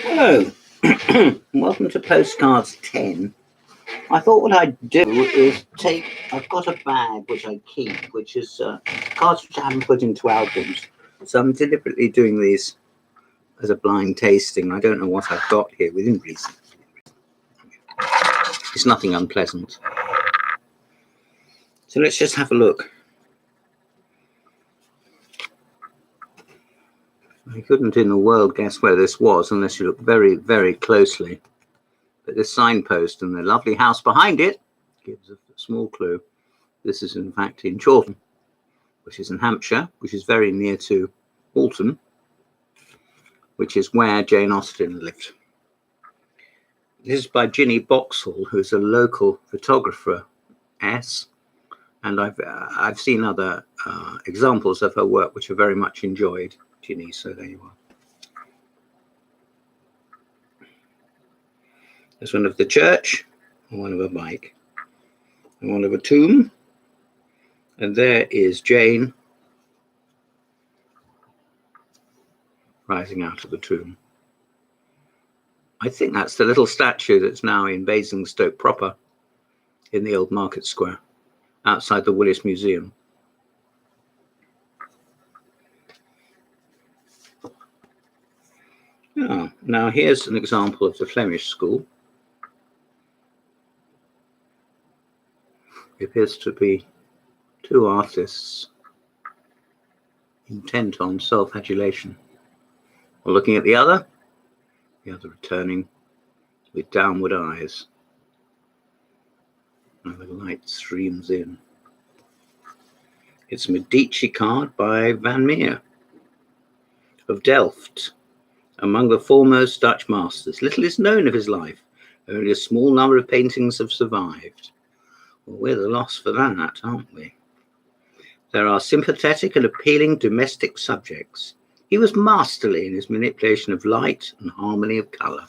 Hello, welcome to Postcards 10. I thought what I'd do is I've got a bag which I keep, which is cards which I haven't put into albums. So I'm deliberately doing these as a blind tasting. I don't know what I've got here within reason. It's nothing unpleasant. So let's just have a look. I couldn't in the world guess where this was unless you look very, very closely. But this signpost and the lovely house behind it gives a small clue. This is in fact in Chawton, which is in Hampshire, which is very near to Alton, which is where Jane Austen lived. This is by Ginny Boxall, who's a local photographer, and I've seen other examples of her work which are very much enjoyed, Ginny, so there you are. There's one of the church, and one of a bike, and one of a tomb, and there is Jane rising out of the tomb. I think that's the little statue that's now in Basingstoke proper, in the old market square, outside the Willis Museum. Now here's an example of the Flemish school. It appears to be two artists intent on self-adulation. Or looking at the other returning with downward eyes. And the light streams in. It's a Medici card by Van Meer of Delft, among the foremost Dutch masters. Little is known of his life. Only a small number of paintings have survived. Well, we're the loss for that, aren't we? There are sympathetic and appealing domestic subjects. He was masterly in his manipulation of light and harmony of colour.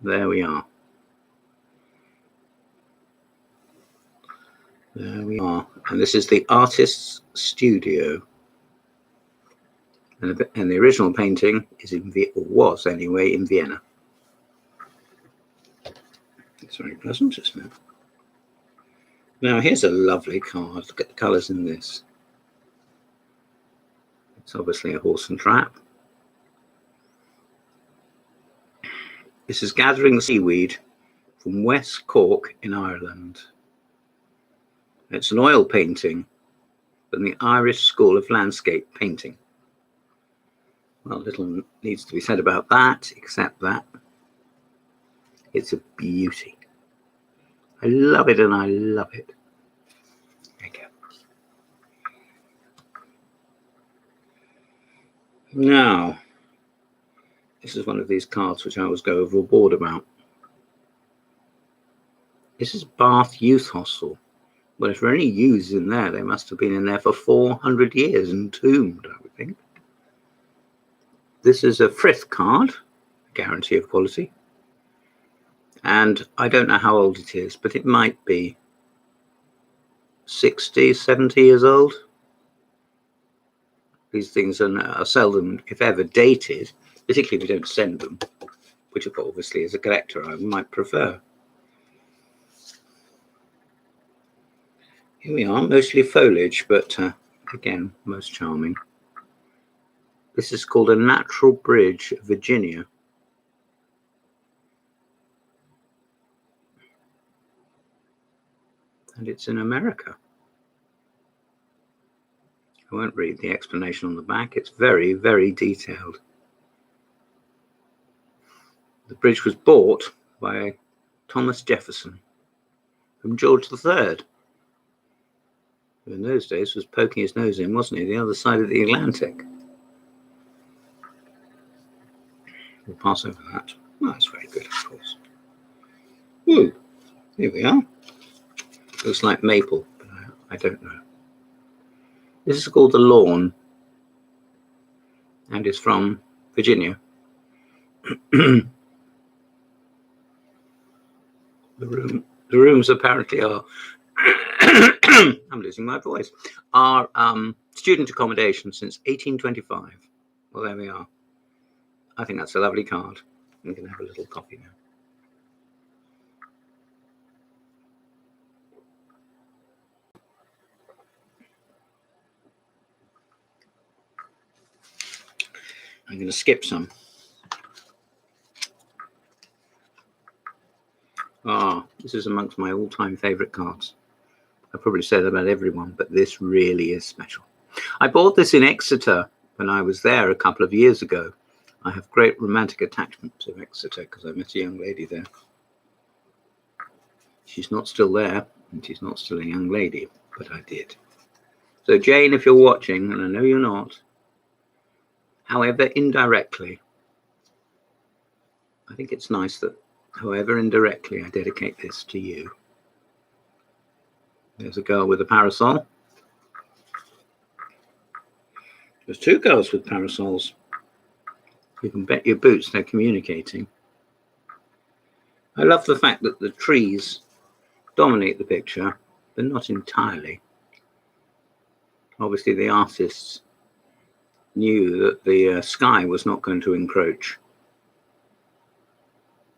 There we are. There we are. And this is the artist's studio. And the original painting is was anyway in Vienna. It's very pleasant, isn't it? Now here's a lovely card. Look at the colours in this. It's obviously a horse and trap. This is gathering seaweed from West Cork in Ireland. It's an oil painting from the Irish School of Landscape Painting. Well, little needs to be said about that, except that it's a beauty. I love it and I love it. There you go. Now, this is one of these cards which I always go overboard about. This is Bath Youth Hostel. Well, if there are any youths in there, they must have been in there for 400 years, entombed, I would think. This is a Frith card, guarantee of quality. And I don't know how old it is, but it might be 60, 70 years old. These things are seldom, if ever, dated, particularly if we don't send them, which obviously as a collector I might prefer. Here we are, mostly foliage, but again, most charming. This is called a Natural Bridge, Virginia. And it's in America. I won't read the explanation on the back. It's very, very detailed. The bridge was bought by Thomas Jefferson from George III, who in those days was poking his nose in, wasn't he, the other side of the Atlantic. We'll pass over that. Oh, that's very good, of course. Ooh, here we are. Looks like maple, but I don't know. This is called The Lawn, and is from Virginia. The rooms apparently are I'm losing my voice, are student accommodation since 1825. Well, there we are. I think that's a lovely card. I'm going to have a little coffee now. I'm going to skip some. This is amongst my all-time favourite cards. I probably say that about everyone, but this really is special. I bought this in Exeter when I was there a couple of years ago. I have great romantic attachment to Exeter because I met a young lady there. She's not still there, and she's not still a young lady, but I did. So Jane, if you're watching, and I know you're not, however indirectly, I think it's nice that however indirectly I dedicate this to you. There's a girl with a parasol. There's two girls with parasols. You can bet your boots they're communicating. I love the fact that the trees dominate the picture, but not entirely. Obviously, the artists knew that the sky was not going to encroach.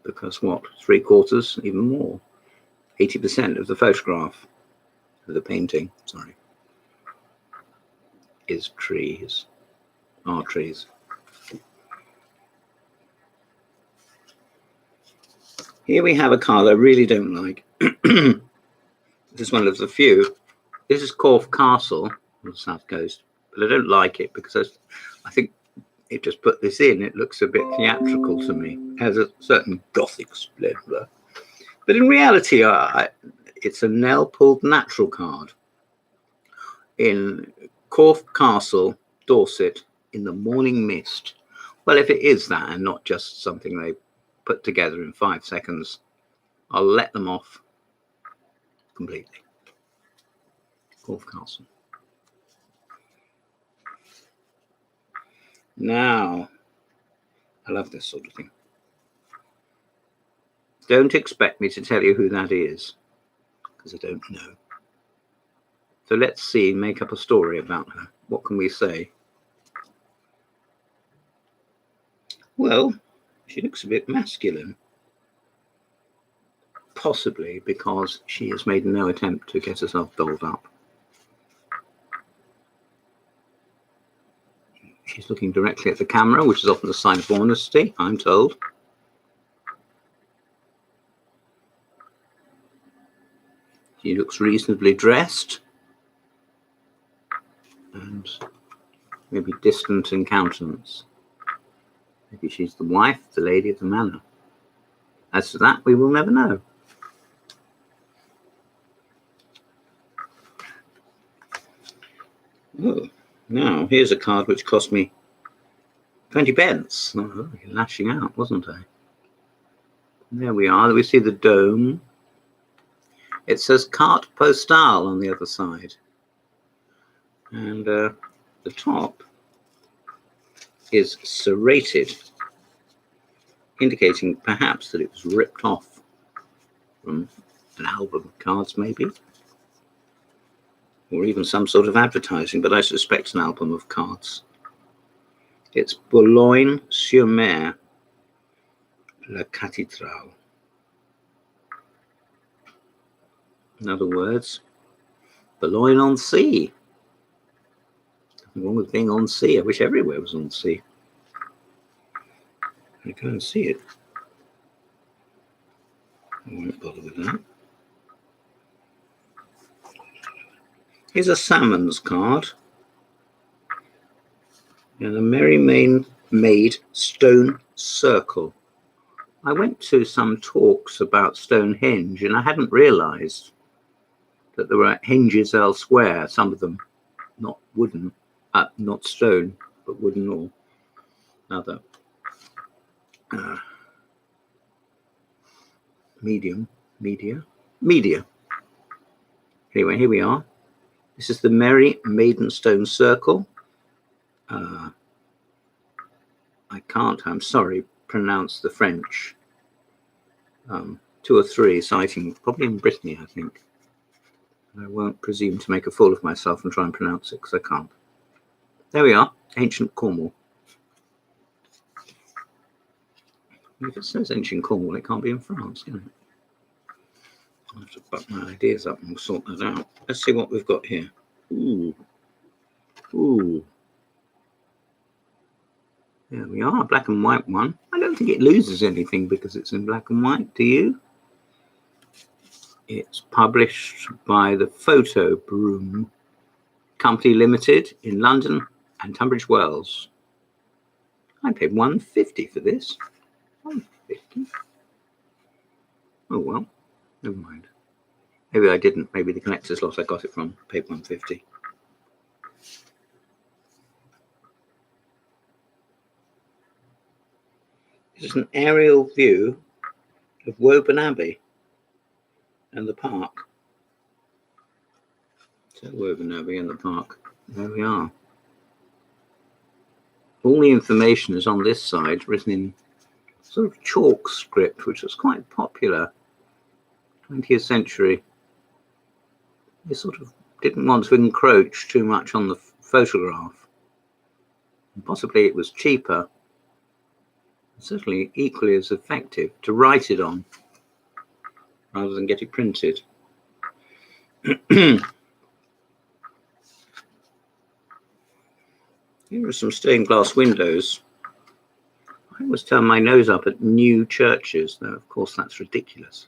Because what? 3/4, even more. 80% of the photograph, of the painting, sorry, is trees, are trees. Here we have a card I really don't like. This is one of the few. This is Corfe Castle on the south coast, but I don't like it because I think it just put this in. It looks a bit theatrical to me. It has a certain gothic splendour. But in reality, it's a nail-pulled natural card in Corfe Castle, Dorset, in the morning mist. Well, if it is that and not just something they put together in 5 seconds, I'll let them off completely. Corfe Castle. Now, I love this sort of thing. Don't expect me to tell you who that is, because I don't know. So let's see, make up a story about her. What can we say? Well, she looks a bit masculine. Possibly because she has made no attempt to get herself dolled up. She's looking directly at the camera, which is often a sign of honesty, I'm told. She looks reasonably dressed and maybe distant in countenance. Maybe she's the wife, the lady of the manor. As to that, we will never know. Oh, now here's a card which cost me 20 pence. Oh, lashing out, wasn't I? There we are. We see the dome. It says carte postale on the other side. And the top is serrated, indicating perhaps that it was ripped off from an album of cards, maybe, or even some sort of advertising, but I suspect an album of cards. It's Boulogne-sur-Mer, La Cathédrale. In other words, Boulogne-on-Sea. Nothing wrong with being on sea. I wish everywhere was on sea. I go and see it. I won't bother with that. Here's a salmon's card. And a Merry Maid stone circle. I went to some talks about Stonehenge and I hadn't realised that there were henges elsewhere, some of them not wooden, not stone, but wooden or other media. Anyway, here we are. This is the Merry Maiden stone circle. I can't, I'm sorry, pronounce the French. 2 or 3 citing, probably in Brittany, I think. I won't presume to make a fool of myself and try and pronounce it because I can't. There we are, ancient Cornwall. If it says ancient Cornwall, it can't be in France, can it? I'll have to buck my ideas up and we'll sort that out. Let's see what we've got here. Ooh. Ooh. There we are, a black and white one. I don't think it loses anything because it's in black and white, do you? It's published by the Photo Broom Company Limited in London and Tunbridge Wells. I paid £1.50 for this. £1.50. Oh well, never mind. Maybe I didn't. Maybe the collector's lot I got it from paid £1.50. This is an aerial view of Woburn Abbey and the park. So Woburn Abbey and the park. There we are. All the information is on this side, written in sort of chalk script, which was quite popular 20th century. They sort of didn't want to encroach too much on the photograph. And possibly it was cheaper, certainly equally as effective, to write it on rather than get it printed. Here are some stained glass windows. I always turn my nose up at new churches, though of course that's ridiculous.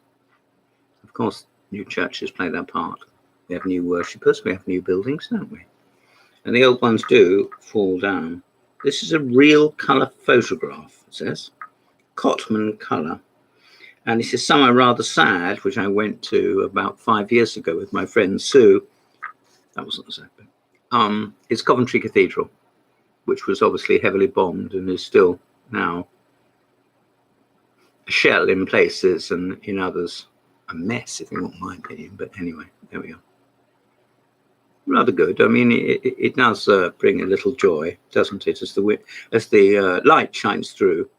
Of course new churches play their part. We have new worshippers, we have new buildings, don't we? And the old ones do fall down. This is a real colour photograph, it says. Cotman colour. And this is somewhere rather sad, which I went to about 5 years ago with my friend Sue. That wasn't sad, but it's Coventry Cathedral, which was obviously heavily bombed and is still now a shell in places and in others a mess, if you want my opinion. But anyway, there we are. Rather good. I mean, it does bring a little joy, doesn't it, as the light shines through.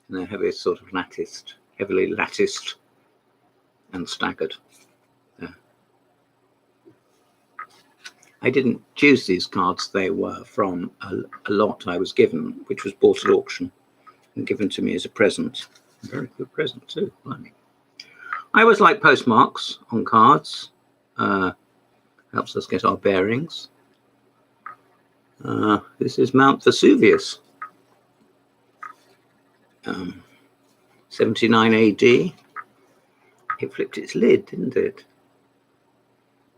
And they're heavily sort of heavily latticed and staggered. I didn't choose these cards. They were from a lot I was given, which was bought at auction and given to me as a present. A very good present too. I always like postmarks on cards. Helps us get our bearings. This is Mount Vesuvius. 79 AD. It flipped its lid, didn't it?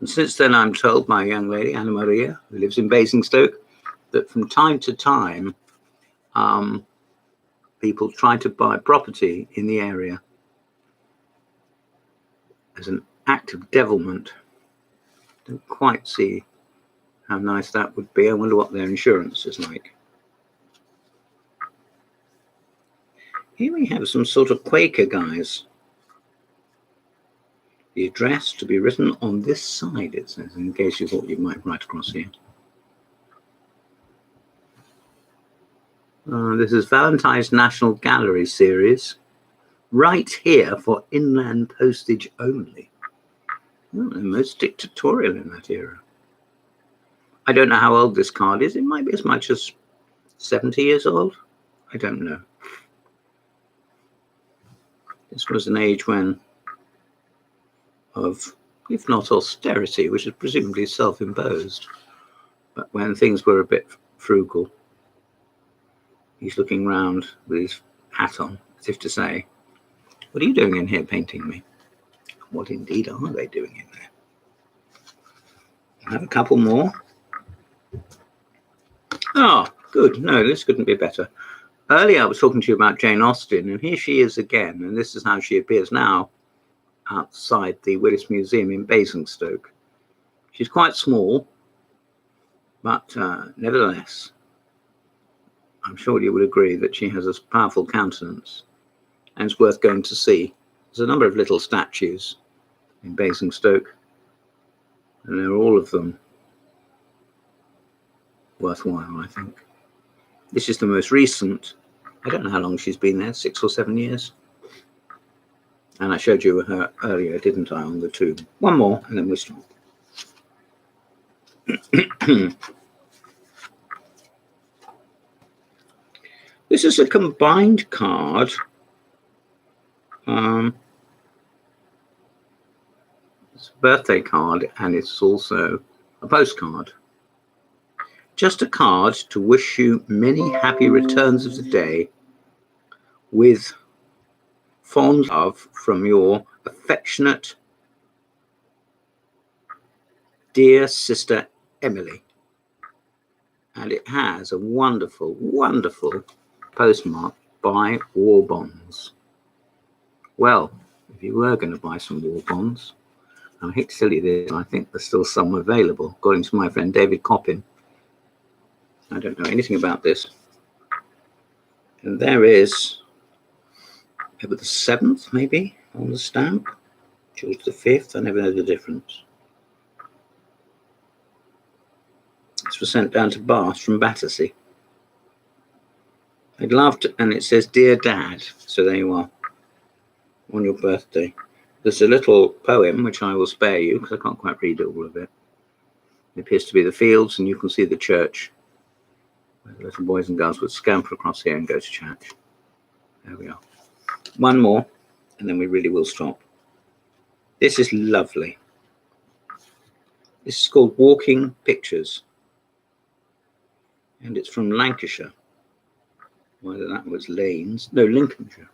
And since then, I'm told, my young lady, Anna Maria, who lives in Basingstoke, that from time to time, people try to buy property in the area as an act of devilment. Don't quite see how nice that would be. I wonder what their insurance is like. Here we have some sort of Quaker guys. The address to be written on this side, it says, in case you thought you might write across here. This is Valentine's National Gallery series. Right here for inland postage only. Oh, they're most dictatorial in that era. I don't know how old this card is. It might be as much as 70 years old. I don't know. This was an age when of, if not austerity, which is presumably self-imposed, but when things were a bit frugal. He's looking round with his hat on, as if to say, what are you doing in here painting me? What indeed are they doing in there? I have a couple more. Oh, good. No, this couldn't be better. Earlier I was talking to you about Jane Austen, and here she is again, and this is how she appears now outside the Willis Museum in Basingstoke. She's quite small, but nevertheless, I'm sure you would agree that she has a powerful countenance and it's worth going to see. There's a number of little statues in Basingstoke, and they're all of them worthwhile, I think. This is the most recent. I don't know how long she's been there, 6 or 7 years. And I showed you her earlier, didn't I, on the tomb. One more, and then we'll stop. This is a combined card. It's a birthday card, and it's also a postcard. Just a card to wish you many happy returns of the day with fond love from your affectionate dear sister Emily. And it has a wonderful, wonderful postmark by War Bonds. Well, if you were going to buy some War Bonds, I hate to tell you this, I think there's still some available, according to my friend David Coppin. I don't know anything about this. And there is Edward the 7th, maybe, on the stamp. George the 5th, I never know the difference. This was sent down to Bath from Battersea. I'd love to, and it says, Dear Dad. So there you are, on your birthday. There's a little poem, which I will spare you, because I can't quite read all of it. It appears to be the fields, and you can see the church, where the little boys and girls would scamper across here and go to church. There we are. One more, and then we really will stop. This is lovely. This is called Walking Pictures. And it's from Lancashire. Whether that was Lanes. No, Lincolnshire.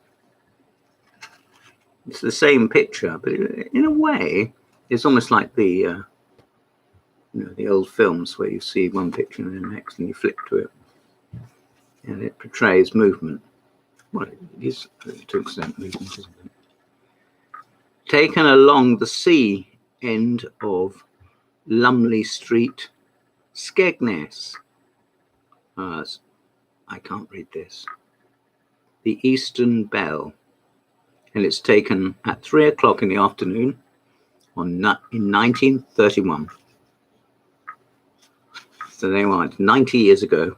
It's the same picture, but in a way, it's almost like the the old films where you see one picture and the next and you flip to it. And it portrays movement. Well, it is to an extent movement, isn't it? Taken along the sea end of Lumley Street, Skegness. I can't read this. The Eastern Bell. And it's taken at 3 o'clock in the afternoon in 1931. So they were 90 years ago.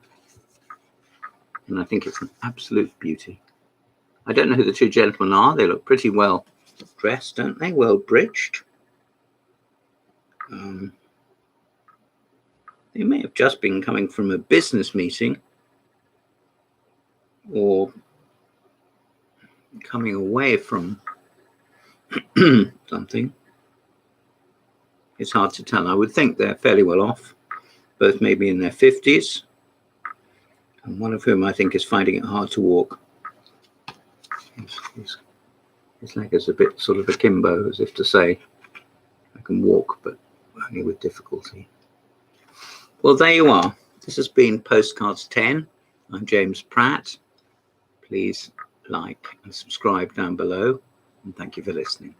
And I think it's an absolute beauty. I don't know who the two gentlemen are. They look pretty well dressed, don't they? Well bridged. They may have just been coming from a business meeting or coming away from something. It's hard to tell. I would think they're fairly well off, both maybe in their 50s, and one of whom I think is finding it hard to walk. His leg is a bit sort of akimbo, as if to say, I can walk, but only with difficulty. Well, there you are. This has been Postcards 10. I'm James Pratt. Please like and subscribe down below, and thank you for listening.